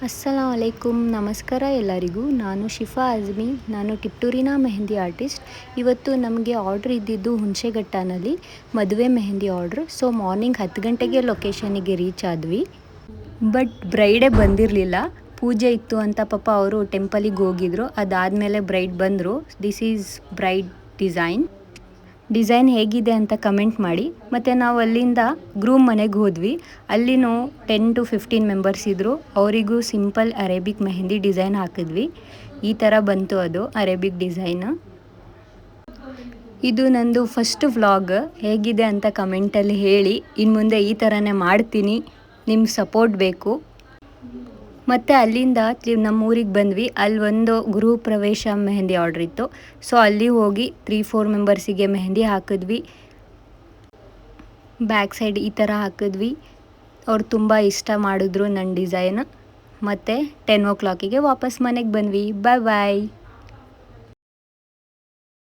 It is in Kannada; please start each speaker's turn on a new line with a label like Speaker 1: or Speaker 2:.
Speaker 1: ಅಸ್ಸಲಾಂ ವಲೈಕುಮ್, ನಮಸ್ಕಾರ ಎಲ್ಲರಿಗೂ. ನಾನು ಶಿಫಾ ಅಜ್ಮಿ. ನಾನು ಟಿಪ್ಟೂರಿನ ಮೆಹಂದಿ ಆರ್ಟಿಸ್ಟ್. ಇವತ್ತು ನಮಗೆ ಆರ್ಡ್ರ್ ಇದ್ದಿದ್ದು ಹುಣಸೆಘಟ್ಟನಲ್ಲಿ ಮದುವೆ ಮೆಹಂದಿ ಆರ್ಡ್ರ್. ಸೊ ಮಾರ್ನಿಂಗ್ 10 ಗಂಟೆಗೆ ಲೊಕೇಶನಿಗೆ ರೀಚ್ ಆದ್ವಿ. ಬಟ್ ಬ್ರೈಡೇ ಬಂದಿರಲಿಲ್ಲ. ಪೂಜೆ ಇತ್ತು ಅಂತ ಪಾಪ ಅವರು ಟೆಂಪಲಿಗೆ ಹೋಗಿದ್ರು. ಅದಾದಮೇಲೆ ಬ್ರೈಡ್ ಬಂದರು. ದಿಸ್ ಈಸ್ ಬ್ರೈಡ್ ಡಿಸೈನ್ ಹೇಗಿದೆ ಅಂತ ಕಮೆಂಟ್ ಮಾಡಿ. ಮತ್ತು ನಾವು ಅಲ್ಲಿಂದ ಗ್ರೂಮ್ ಮನೆಗೆ ಹೋದ್ವಿ. ಅಲ್ಲಿನೂ 10 to 15 ಮೆಂಬರ್ಸ್ ಇದ್ದರು. ಅವರಿಗೂ ಸಿಂಪಲ್ ಅರೇಬಿಕ್ ಮೆಹಂದಿ ಡಿಸೈನ್ ಹಾಕಿದ್ವಿ. ಈ ಥರ ಬಂತು ಅದು ಅರೇಬಿಕ್ ಡಿಸೈನ್. ಇದು ನಂದು ಫಸ್ಟ್ ವ್ಲಾಗ್. ಹೇಗಿದೆ ಅಂತ ಕಮೆಂಟಲ್ಲಿ ಹೇಳಿ. ಇನ್ನು ಮುಂದೆ ಈ ಥರನೇ ಮಾಡ್ತೀನಿ. ನಿಮ್ಮ ಸಪೋರ್ಟ್ ಬೇಕು. ಮತ್ತು ಅಲ್ಲಿಂದ ನಮ್ಮ ಊರಿಗೆ ಬಂದ್ವಿ. ಅಲ್ಲಿ ಒಂದು ಗೃಹ ಪ್ರವೇಶ ಮೆಹಂದಿ ಆರ್ಡ್ರ್ ಇತ್ತು. ಸೊ ಅಲ್ಲಿ ಹೋಗಿ 3-4 ಮೆಂಬರ್ಸಿಗೆ ಮೆಹಂದಿ ಹಾಕಿದ್ವಿ. ಬ್ಯಾಕ್ ಸೈಡ್ ಈ ಥರ ಹಾಕಿದ್ವಿ. ಅವ್ರು ತುಂಬ ಇಷ್ಟ ಮಾಡಿದ್ರು ನನ್ನ ಡಿಸೈನ್. ಮತ್ತು 10 o'clockಗೆ ವಾಪಸ್ ಮನೆಗೆ ಬಂದ್ವಿ. ಬಾಯ್.